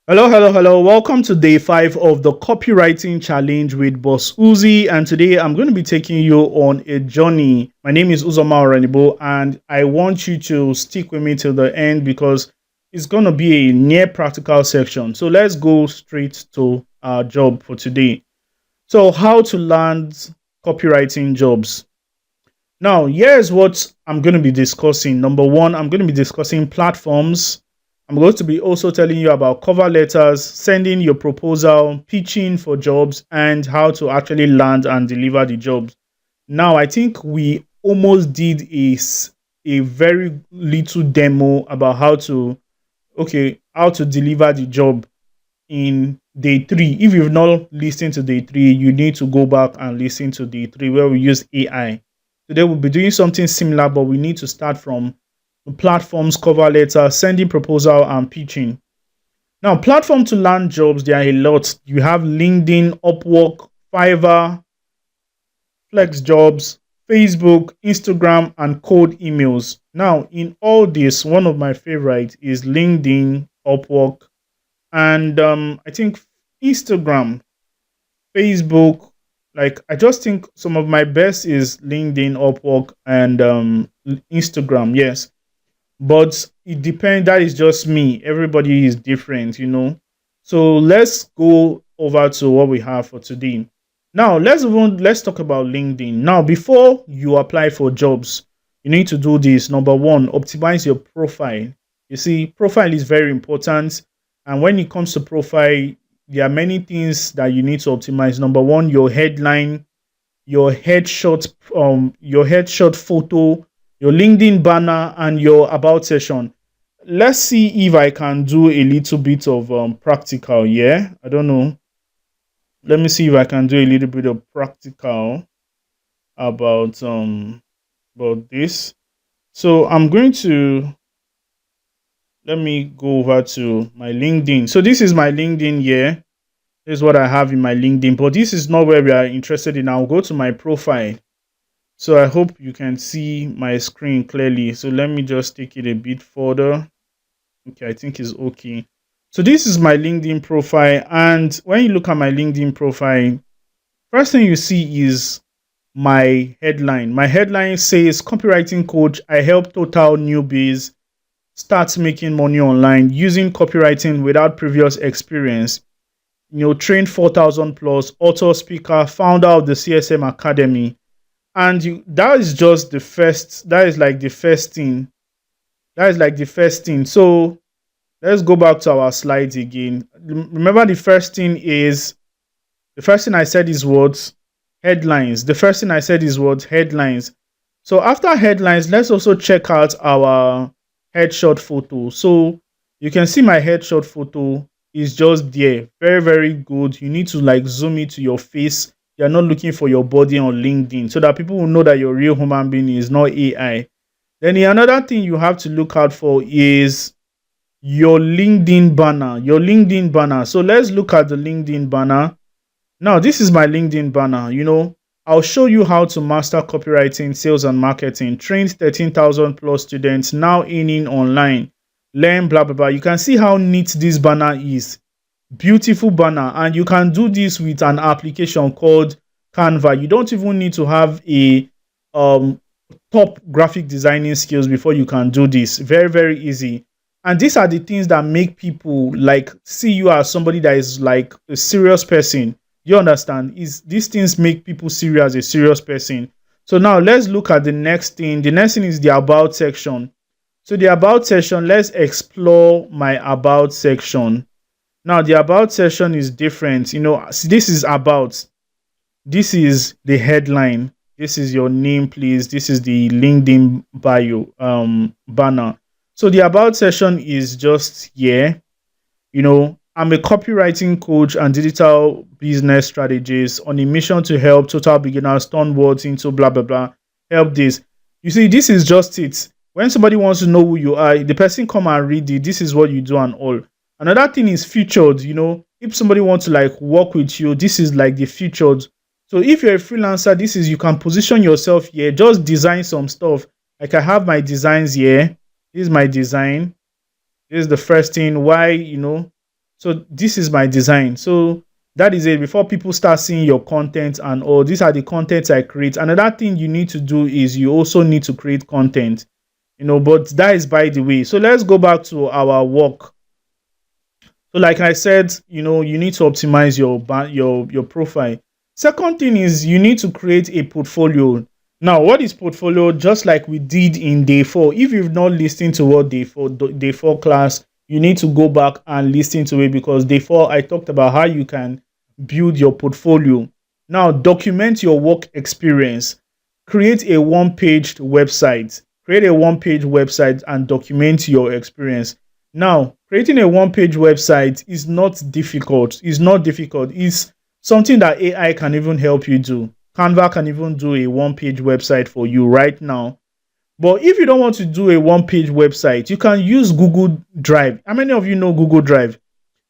Hello, hello, hello. Welcome to day 5 of the copywriting challenge with Boss Uzi. And today I'm going to be taking you on a journey. My name is Uzoma Oranibo, and I want you to stick with me till the end because it's going to be a near practical section. So let's go straight to our job for today. So, how to land copywriting jobs. Now, here's what I'm going to be discussing. Number one, I'm going to be discussing platforms. I'm going to be also telling you about cover letters, sending your proposal, pitching for jobs, and how to actually land and deliver the jobs. Now, I think we almost did a very little demo about how to deliver the job in day 3. If you've not listened to day 3, you need to go back and listen to day 3 where we use AI. Today we'll be doing something similar, but we need to start from the platforms, cover letter, sending proposal, and pitching. Now, platform to land jobs, there are a lot. You have LinkedIn, Upwork, Fiverr, Flex Jobs, Facebook, Instagram, and cold emails. Now, in all this, one of my favorite is LinkedIn, Upwork, and I think Instagram, Facebook. Like, I just think some of my best is LinkedIn, Upwork, and Instagram. Yes, but it depends. That is just me. Everybody is different. So let's go over to what we have for today. Now let's talk about LinkedIn. Now, before you apply for jobs, you need to do this. Number one, optimize your profile. You see, profile is very important, and when it comes to profile, there are many things that you need to optimize. Number one, your headline, your headshot photo, your LinkedIn banner, and your about session. Let's see if I can do a little bit of practical. Yeah, I don't know. Let me see if I can do a little bit of practical about this. So I'm going to let me go over to my LinkedIn. So this is my LinkedIn here. This is what I have in my LinkedIn, but this is not where we are interested in. I'll go to my profile. So I hope you can see my screen clearly. So let me just take it a bit further. Okay, I think it's okay. So this is my LinkedIn profile. And when you look at my LinkedIn profile, first thing you see is my headline. My headline says copywriting coach. I help total newbies start making money online using copywriting without previous experience. Trained 4,000 plus, author, speaker, founder of the CSM Academy. And that is just the first. That is like the first thing. So let's go back to our slides again. Remember, the first thing I said is what? Headlines. The first thing I said is what? Headlines. So after headlines, let's also check out our headshot photo. So you can see my headshot photo is just there. Very, very good. You need to like zoom it to your face. You're not looking for your body on LinkedIn so that people will know that your real human being is not AI. Then another thing you have to look out for is your LinkedIn banner. So let's look at the LinkedIn banner. Now, this is my LinkedIn banner. I'll show you how to master copywriting, sales, and marketing. Trained 13,000 plus students now earning online. Learn blah blah blah. You can see how neat this banner is. Beautiful banner, and you can do this with an application called Canva. You don't even need to have a top graphic designing skills before you can do this. Very, very easy. And these are the things that make people like see you as somebody that is like a serious person. You understand? Is these things make people see you as a serious person. So now let's look at the next thing. The next thing is the about section. So the about section, let's explore my about section. Now the about section is different. This is about. This is the headline. This is your name, please. This is the LinkedIn bio banner. So the about section is just here. I'm a copywriting coach and digital business strategist on a mission to help total beginners turn words into blah blah blah. Help this. You see, this is just it. When somebody wants to know who you are, the person come and read it. This is what you do and all. Another thing is featured. If somebody wants to like work with you, this is like the featured. So if you're a freelancer, you can position yourself here. Just design some stuff. Like I have my designs here. This is my design. This is the first thing. Why, So this is my design. So that is it. Before people start seeing your content and all, these are the contents I create. Another thing you need to do is you also need to create content, but that is by the way. So let's go back to our work. So like I said, you need to optimize your profile. Second thing is you need to create a portfolio. Now, what is portfolio? Just like we did in day 4. If you've not listened to what day 4 class, you need to go back and listen to it, because day 4 I talked about how you can build your portfolio. Now, document your work experience. Create a one-page website. Create a one-page website and document your experience. Now, creating a one-page website is not difficult. It's not difficult. It's something that AI can even help you do. Canva can even do a one-page website for you right now. But if you don't want to do a one-page website, you can use Google Drive. How many of you know Google Drive?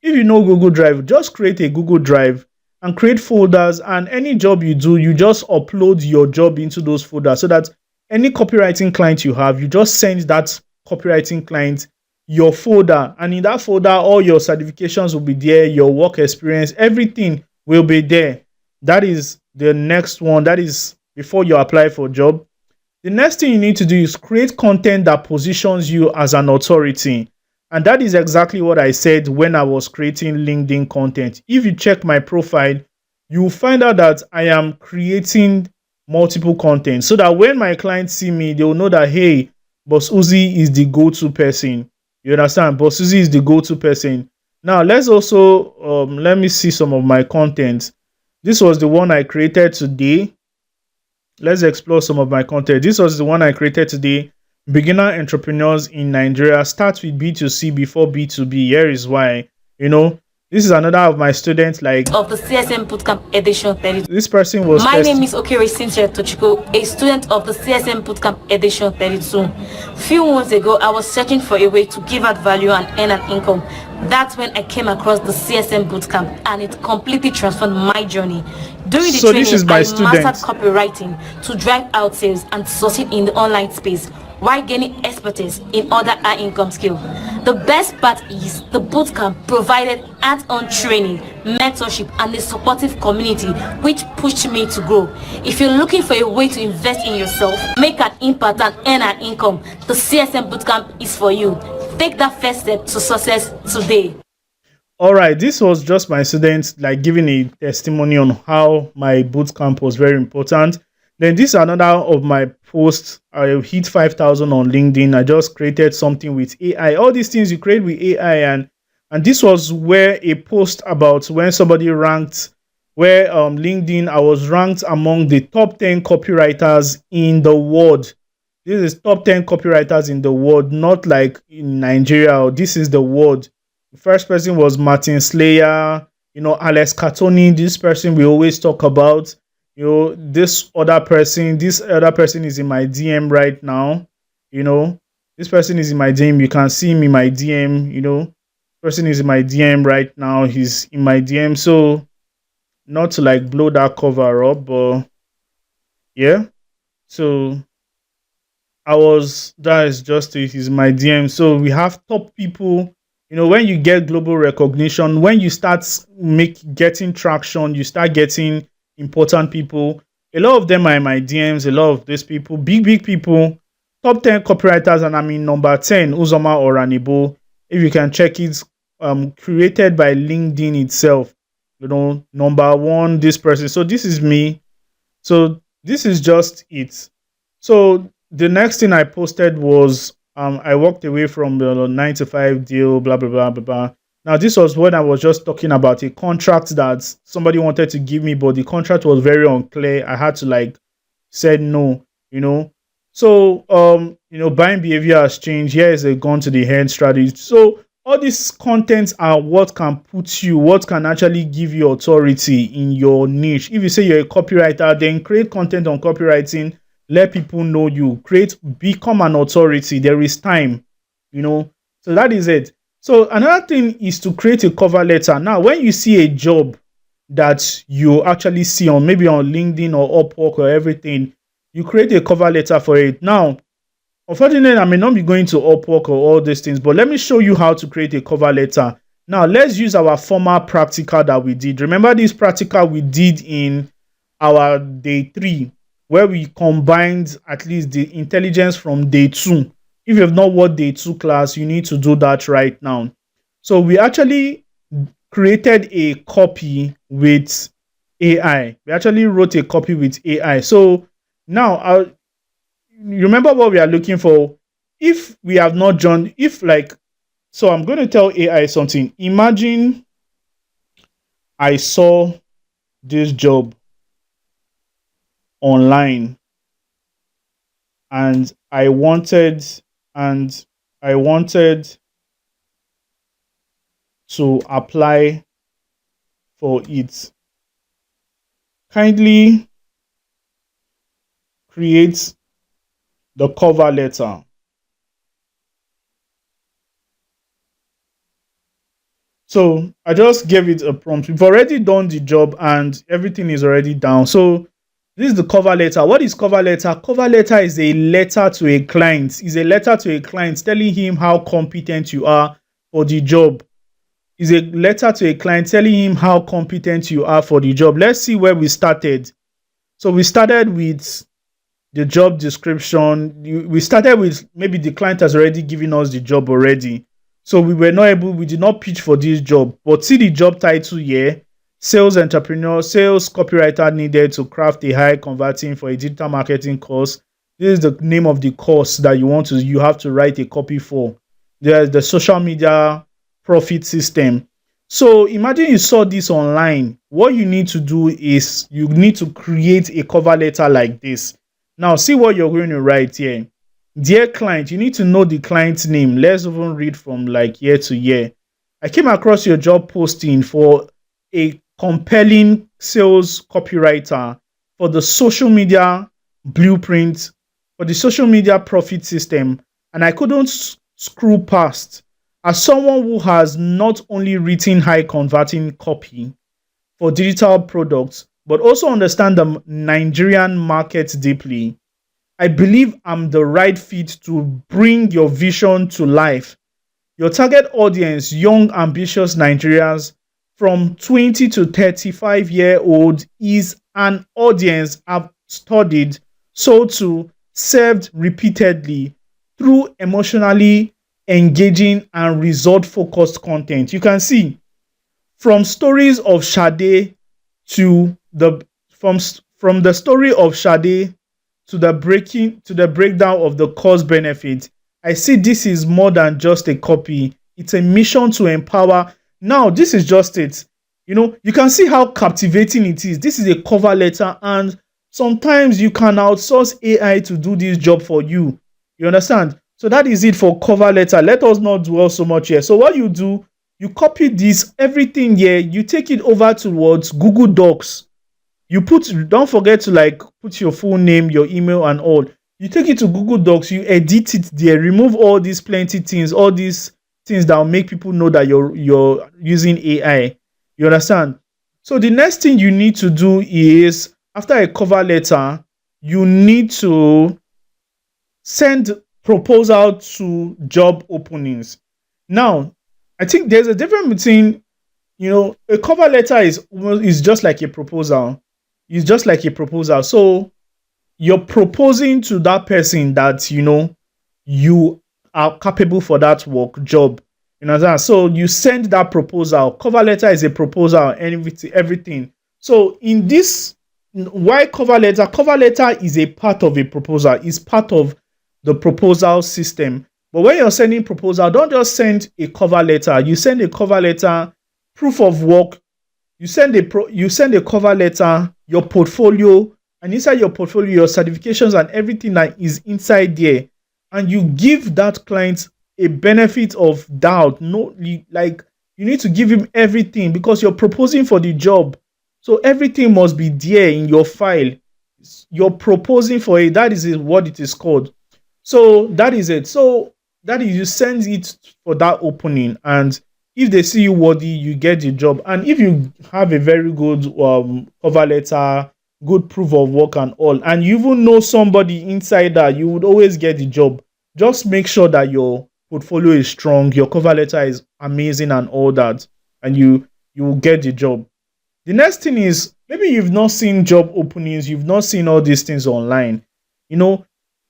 If you know Google Drive, just create a Google Drive and create folders, and any job you do, you just upload your job into those folders, so that any copywriting client you have, you just send that copywriting client your folder, and in that folder all your certifications will be there, your work experience, everything will be there. That is the next one. That is before you apply for a job. The next thing you need to do is create content that positions you as an authority. And that is exactly what I said when I was creating LinkedIn content. If you check my profile, you will find out that I am creating multiple content, so that when my clients see me, they will know that, hey, Boss Uzi is the go-to person. You understand? Boss Uzi is the go-to person. Now, let's also, let me see some of my content. This was the one I created today. Let's explore some of my content. This was the one I created today. Beginner entrepreneurs in Nigeria start with B2C before B2B. Here is why. This is another of my students, like of the CSM Bootcamp edition 32. This person was My name is Okere Cynthia Tochiko, a student of the CSM Bootcamp edition 32. Few months ago, I was searching for a way to give out value and earn an income. That's when I came across the CSM Bootcamp, and it completely transformed my journey. During the training, I mastered copywriting to drive out sales and succeed in the online space, while gaining expertise in other high income skills. The best part is the bootcamp provided hands-on training, mentorship, and a supportive community, which pushed me to grow. If you're looking for a way to invest in yourself, make an impact, and earn an income, the CSM Bootcamp is for you. Take that first step to success today. All right, this was just my students like giving a testimony on how my bootcamp was very important. Then this is another of my posts. I hit 5,000 on LinkedIn. I just created something with AI. All these things you create with AI, and this was where a post about when somebody ranked, where LinkedIn, I was ranked among the top 10 copywriters in the world. This is top 10 copywriters in the world, not like in Nigeria. This is the world. The first person was Martin Slayer, Alex Catoni. This person we always talk about. This other person is in my DM right now. This person is in my DM. You can see him in my DM. Person is in my DM right now. He's in my DM. So not to like blow that cover up, but yeah. So that is just it. He's my DM. So we have top people. When you get global recognition, when you start getting traction, you start getting important people. A lot of them are in my DMs. A lot of these people, big people, top 10 copywriters, and I'm in number 10, Uzoma Oranibo. If you can check it, created by LinkedIn itself. Number 1, this person. So this is me. So this is just it. So the next thing I posted was I walked away from the 9-to-5 deal, blah, blah, blah, blah, blah. Now, this was when I was just talking about a contract that somebody wanted to give me, but the contract was very unclear. I had to said no, So, buying behavior has changed. Here is a gun to the head strategy. So all these contents are what can actually give you authority in your niche. If you say you're a copywriter, then create content on copywriting. Let people know you. Become an authority. There is time, So that is it. So another thing is to create a cover letter. Now, when you see a job that you actually see maybe on LinkedIn or Upwork or everything, you create a cover letter for it. Now, unfortunately, I may not be going to Upwork or all these things, but let me show you how to create a cover letter. Now let's use our former practical that we did. Remember this practical we did in our day 3, where we combined at least the intelligence from day 2. If you have not watched day 2 class, you need to do that right now. So we actually created a copy with AI. We actually wrote a copy with AI. So now you remember what we are looking for. If we have not joined, so I'm going to tell AI something. Imagine I saw this job online and I wanted and I wanted to apply for it. Kindly create the cover letter. So I just gave it a prompt. We've already done the job and everything is already down. So this is the cover letter. What is cover letter? Cover letter is a letter to a client. Is a letter to a client telling him how competent you are for the job. Is a letter to a client telling him how competent you are for the job. Let's see where we started. So we started with the job description. We started with maybe the client has already given us the job already. So we did not pitch for this job. But see the job title here: sales entrepreneur, sales copywriter needed to craft a high converting for a digital marketing course. This is the name of the course that you have to write a copy for. There's the social media profit system. So imagine you saw this online. What you need to do is you need to create a cover letter like this. Now see what you're going to write here. Dear client, you need to know the client's name. Let's even read from like year to year. I came across your job posting for a compelling sales copywriter for the social media blueprint, for the social media profit system, and I couldn't screw past. As someone who has not only written high converting copy for digital products, but also understand the Nigerian market deeply, I believe I'm the right fit to bring your vision to life. Your target audience, young, ambitious Nigerians from 20 to 35-year-old, is an audience I've studied, sold to, served repeatedly through emotionally engaging and result-focused content. You can see from stories of Sade to the from the story of Sade to the breakdown of the cost benefit. I see this is more than just a copy. It's a mission to empower. Now, this is just it. You can see how captivating it is. This is a cover letter, and sometimes you can outsource AI to do this job for you. You understand? So that is it for cover letter. Let us not dwell so much here. So what you do, you copy this, everything here, you take it over towards Google Docs. Don't forget to put your full name, your email and all. You take it to Google Docs, you edit it there, remove all these all these things that will make people know that you're using AI. You understand? So the next thing you need to do is, after a cover letter, you need to send proposal to job openings. Now, I think there's a difference between, a cover letter is just like a proposal. It's just like a proposal. So you're proposing to that person that, you are capable for that job. You know that? So you send that proposal. Cover letter is a proposal and everything. So in this, why cover letter? Cover letter is a part of a proposal. It's part of the proposal system. But when you're sending proposal, don't just send a cover letter. You send a cover letter, proof of work. You send a cover letter, your portfolio, and inside your portfolio, your certifications and everything that is inside there. And you give that client a benefit of doubt. You need to give him everything because you're proposing for the job. So everything must be there in your file. You're proposing for it. That is what it is called. So that is it. So that is, you send it for that opening, and if they see you worthy, you get the job. And if you have a very good cover letter, good proof of work and all, and you even know somebody inside that, you would always get the job. Just make sure that your portfolio is strong, your cover letter is amazing and all that, and you will get the job. The next thing is, maybe you've not seen job openings, you've not seen all these things online. You know,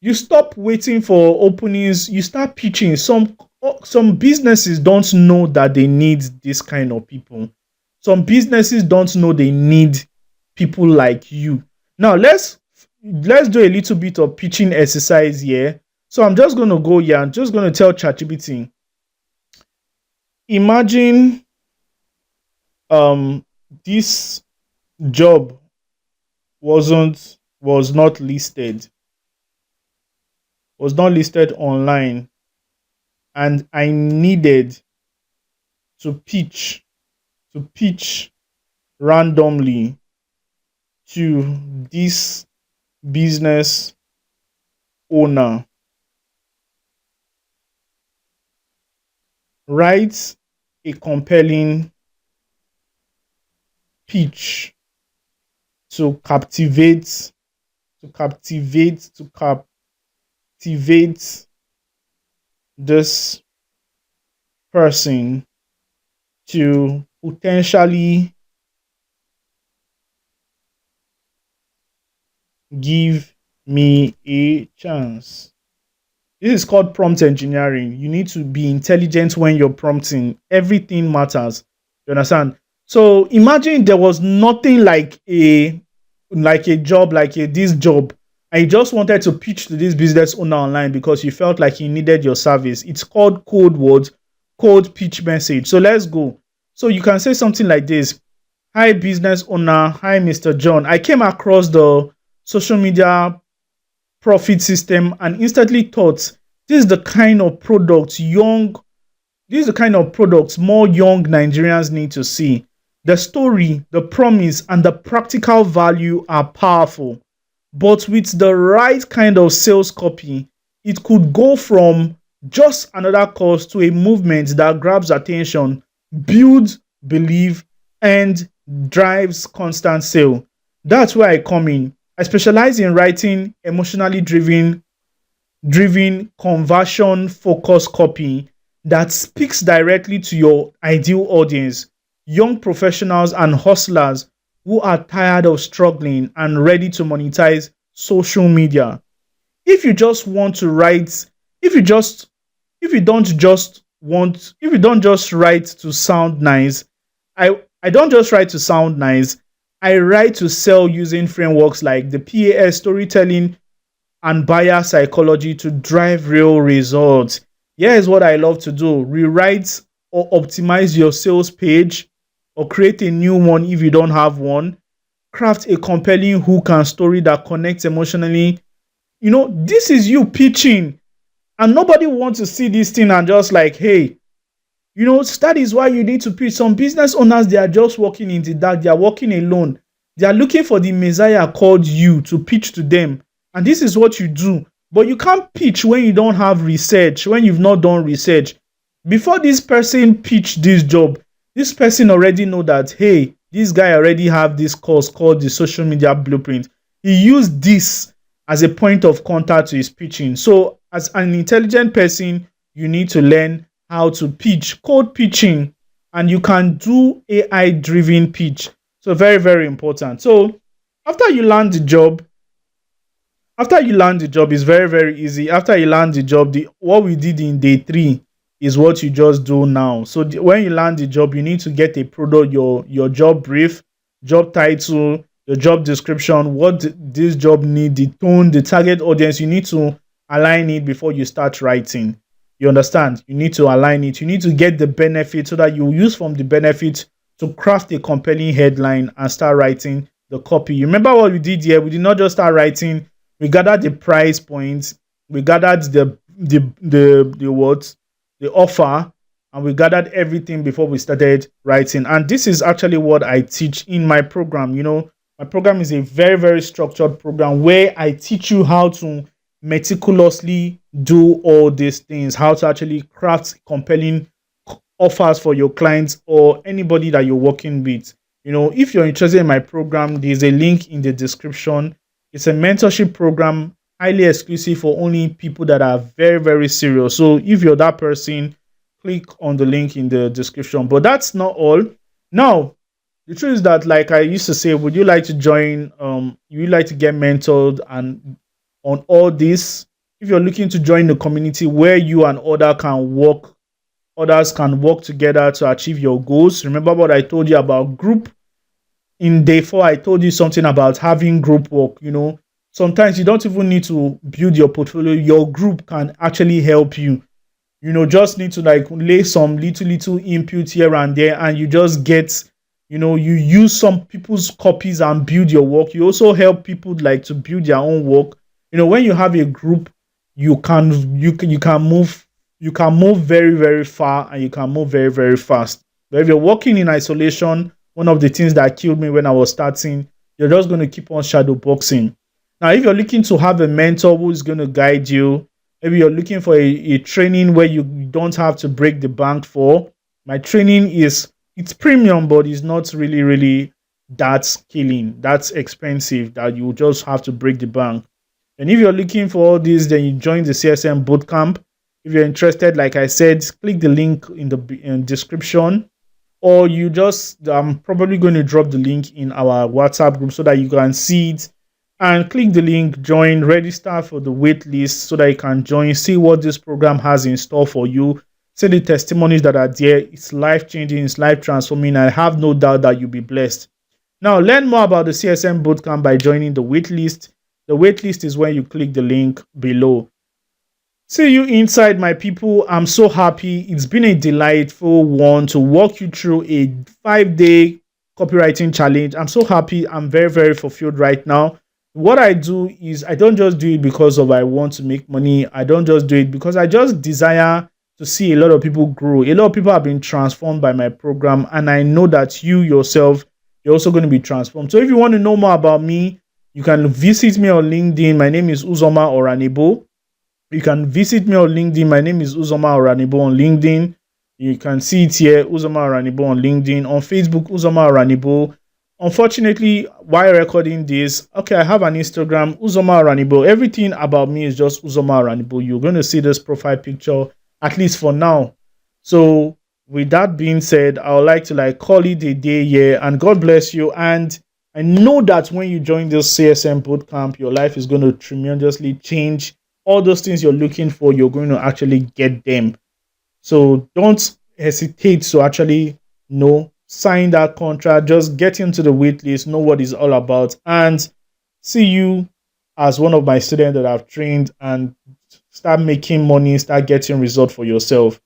you stop waiting for openings, you start pitching. Some businesses don't know that they need this kind of people. Some businesses don't know they need people like you. Now let's do a little bit of pitching exercise here. So I'm just going to go here. I'm just going to tell ChatGPT, imagine this job was not listed, was not listed online, and I needed to pitch randomly to this business owner. Write a compelling pitch to captivate this person to potentially give me a chance. This is called prompt engineering. You need to be intelligent when you're prompting. Everything matters. You understand? So imagine there was nothing like a job, this job, and you just wanted to pitch to this business owner online because you felt like he needed your service. It's called cold pitch message. So let's go. So you can say something like this: hi business owner, hi Mr. John. I came across the social media profit system and instantly thought this is the kind of products more young Nigerians need to see. The story, the promise, and the practical value are powerful. But with the right kind of sales copy, it could go from just another cause to a movement that grabs attention, builds belief, and drives constant sale. That's where I come in. I specialize in writing emotionally driven conversion focused copy that speaks directly to your ideal audience, young professionals and hustlers who are tired of struggling and ready to monetize social media. If you just want to write, if you just if you don't just write to sound nice, I don't just write to sound nice. I write to sell using frameworks like the PAS, storytelling, and buyer psychology to drive real results. Here's what I love to do: rewrite or optimize your sales page, or create a new one if you don't have one. Craft a compelling hook and story that connects emotionally. This is you pitching, and nobody wants to see this thing and just like, hey, that is why you need to pitch. Some business owners, they are just working in the dark. They are working alone. They are looking for the messiah called you to pitch to them. And this is what you do. But you can't pitch when you don't have research, when you've not done research. Before this person pitch this job, this person already know that, hey, this guy already have this course called the social media blueprint. He used this as a point of contact to his pitching. So as an intelligent person, you need to learn how to pitch, code pitching, and you can do AI driven pitch. So very, very important. So after you land the job, it's very, very easy. After you land the job, what we did in day 3 is what you just do now. So when you land the job, you need to get a product, your job brief, job title, your job description, what this job need, the tone, the target audience. You need to align it before you start writing. You understand? You need to align it. You need to get the benefit so that you use from the benefit to craft a compelling headline and start writing the copy. You remember what we did here? We did not just start writing. We gathered the price points. We gathered the offer, and we gathered everything before we started writing. And this is actually what I teach in my program. My program is a very, very structured program where I teach you how to meticulously do all these things, how to actually craft compelling offers for your clients or anybody that you're working with. If you're interested in my program, there's a link in the description. It's a mentorship program, highly exclusive for only people that are very, very serious. So if you're that person, click on the link in the description. But that's not all. Now, the truth is that, like I used to say, would you like to join? You like to get mentored and on all this? If you're looking to join the community where you and others can work together to achieve your goals. Remember what I told you about group in day 4? I told you something about having group work. Sometimes you don't even need to build your portfolio. Your group can actually help you. Just need to like lay some little input here and there, and you just get, you use some people's copies and build your work. You also help people like to build their own work. When you have a group, you can move very, very far, and you can move very, very fast. But if you're working in isolation, one of the things that killed me when I was starting, you're just going to keep on shadow boxing. Now, if you're looking to have a mentor who is going to guide you, maybe you're looking for a training where you don't have to break the bank for. My training it's premium, but it's not really, really that killing, that's expensive that you just have to break the bank. And if you're looking for all this, then you join the CSM Bootcamp. If you're interested, like I said, click the link in the description, or I'm probably going to drop the link in our WhatsApp group so that you can see it, and click the link, join, register for the wait list so that you can join, see what this program has in store for you, see the testimonies that are there. It's life changing, it's life transforming. I have no doubt that you'll be blessed. Now, learn more about the CSM Bootcamp by joining the wait list. The wait list is when you click the link below. See you inside, my people. I'm so happy. It's been a delightful one to walk you through a 5-day copywriting challenge. I'm so happy. I'm very, very fulfilled right now. What I do is I don't just do it because of I want to make money. I don't just do it because I just desire to see a lot of people grow. A lot of people have been transformed by my program, and I know that you yourself, you're also going to be transformed. So if you want to know more about me, you can visit me on LinkedIn. My name is Uzoma Oranebo. You can visit me on LinkedIn. My name is Uzoma Oranebo on LinkedIn. You can see it here, Uzoma Oranebo on LinkedIn. On Facebook, Uzoma Oranebo. Unfortunately, while recording this, okay, I have an Instagram, Uzoma Oranebo. Everything about me is just Uzoma Oranebo. You're going to see this profile picture, at least for now. So with that being said, I would like to call it a day here, and God bless you. And I know that when you join this CSM Bootcamp, your life is going to tremendously change. All those things you're looking for, you're going to actually get them. So don't hesitate to actually sign that contract. Just get into the wait list, know what it's all about, and see you as one of my students that I've trained, and start making money, start getting results for yourself.